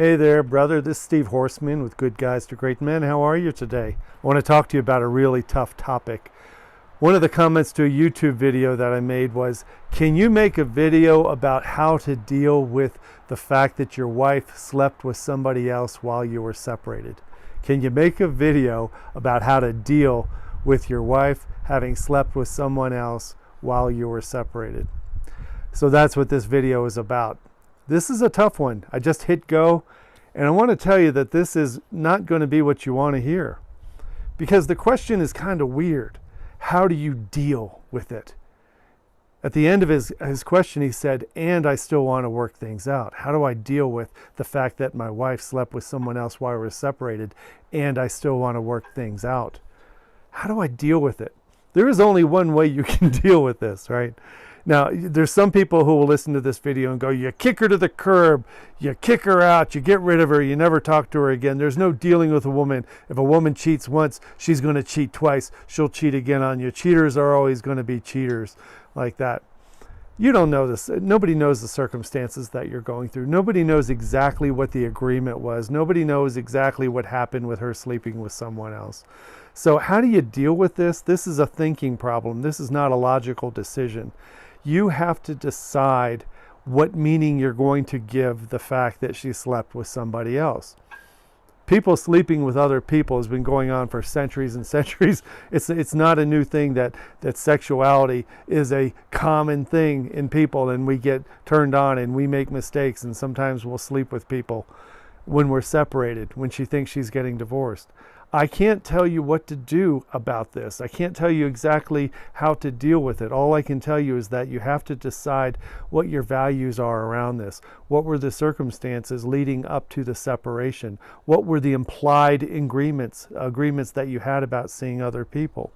Hey there, brother. This is Steve Horseman with Good Guys to Great Men. How are you today? I want to talk to you about a really tough topic. One of the comments to a YouTube video that I made was, can you make a video about how to deal with the fact that your wife slept with somebody else while you were separated? Can you make a video about how to deal with your wife having slept with someone else while you were separated? So that's what this video is about. This is a tough one. I just hit go, and I want to tell you that this is not going to be what you want to hear, because the question is kind of weird. How do you deal with it? At the end of his question, he said, and I still want to work things out. How do I deal with the fact that my wife slept with someone else while we were separated, and I still want to work things out? How do I deal with it? There is only one way you can deal with this, right? Now, there's some people who will listen to this video and go, you kick her to the curb, you kick her out, you get rid of her, you never talk to her again. There's no dealing with a woman. If a woman cheats once, she's going to cheat twice. She'll cheat again on you. Cheaters are always going to be cheaters, like that. You don't know this. Nobody knows the circumstances that you're going through. Nobody knows exactly what the agreement was. Nobody knows exactly what happened with her sleeping with someone else. So how do you deal with this? This is a thinking problem. This is not a logical decision. You have to decide what meaning you're going to give the fact that she slept with somebody else. People sleeping with other people has been going on for centuries and centuries. It's not a new thing that sexuality is a common thing in people, and we get turned on and we make mistakes, and sometimes we'll sleep with people when we're separated, when she thinks she's getting divorced. I can't tell you what to do about this. I can't tell you exactly how to deal with it. All I can tell you is that you have to decide what your values are around this. What were the circumstances leading up to the separation? What were the implied agreements that you had about seeing other people?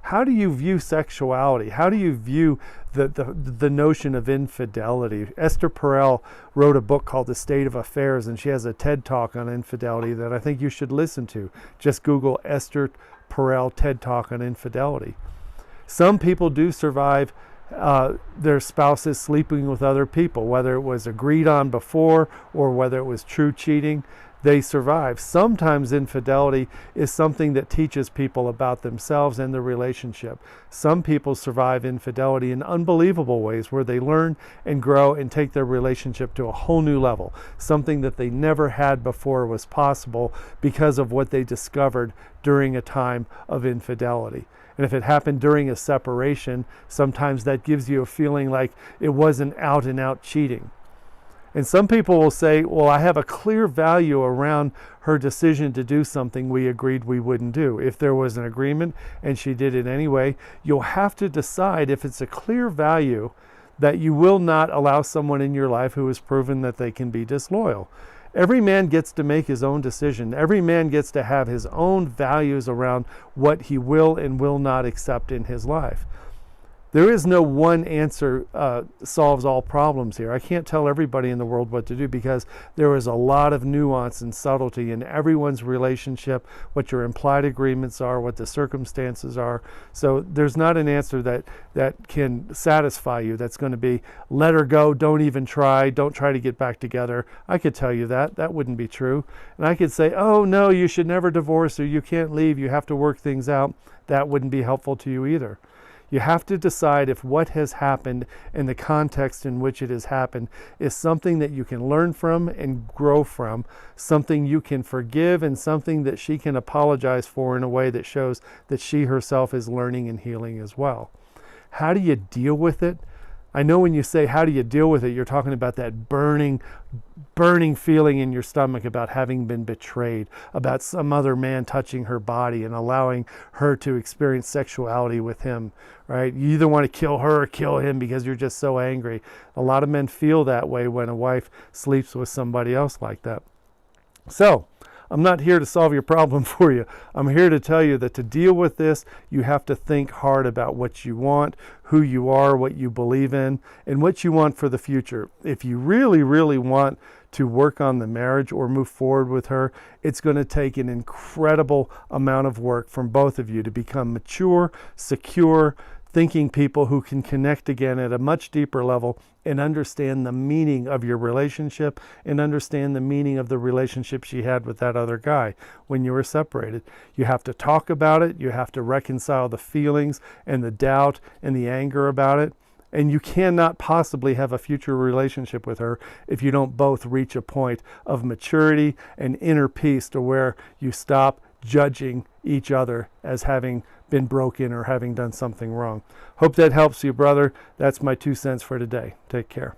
How do you view sexuality? How do you view the notion of infidelity? Esther Perel wrote a book called The State of Affairs, and she has a TED Talk on infidelity that I think you should listen to. Just Google Esther Perel TED Talk on infidelity. Some people do survive their spouses sleeping with other people, whether it was agreed on before or whether it was true cheating. They survive. Sometimes infidelity is something that teaches people about themselves and the relationship. Some people survive infidelity in unbelievable ways where they learn and grow and take their relationship to a whole new level. Something that they never had before was possible because of what they discovered during a time of infidelity. And if it happened during a separation, sometimes that gives you a feeling like it wasn't out and out cheating. And some people will say, well, I have a clear value around her decision to do something we agreed we wouldn't do. If there was an agreement and she did it anyway, you'll have to decide if it's a clear value that you will not allow someone in your life who has proven that they can be disloyal. Every man gets to make his own decision. Every man gets to have his own values around what he will and will not accept in his life. There is no one answer solves all problems here. I can't tell everybody in the world what to do because there is a lot of nuance and subtlety in everyone's relationship, what your implied agreements are, what the circumstances are. So there's not an answer that can satisfy you that's going to be, let her go, don't even try, don't try to get back together. I could tell you that. That wouldn't be true. And I could say, oh no, you should never divorce her, you can't leave, you have to work things out. That wouldn't be helpful to you either. You have to decide if what has happened and the context in which it has happened is something that you can learn from and grow from, something you can forgive, and something that she can apologize for in a way that shows that she herself is learning and healing as well. How do you deal with it? I know when you say, how do you deal with it, you're talking about that burning feeling in your stomach about having been betrayed, about some other man touching her body and allowing her to experience sexuality with him, right? You either want to kill her or kill him because you're just so angry. A lot of men feel that way when a wife sleeps with somebody else like that. So, I'm not here to solve your problem for you. I'm here to tell you that to deal with this, you have to think hard about what you want, who you are, what you believe in, and what you want for the future. If you really, really want to work on the marriage or move forward with her, it's going to take an incredible amount of work from both of you to become mature, secure, thinking people who can connect again at a much deeper level and understand the meaning of your relationship and understand the meaning of the relationship she had with that other guy when you were separated. You have to talk about it. You have to reconcile the feelings and the doubt and the anger about it. And you cannot possibly have a future relationship with her if you don't both reach a point of maturity and inner peace to where you stop judging each other as having been broken or having done something wrong. Hope that helps you, brother. That's my 2 cents for today. Take care.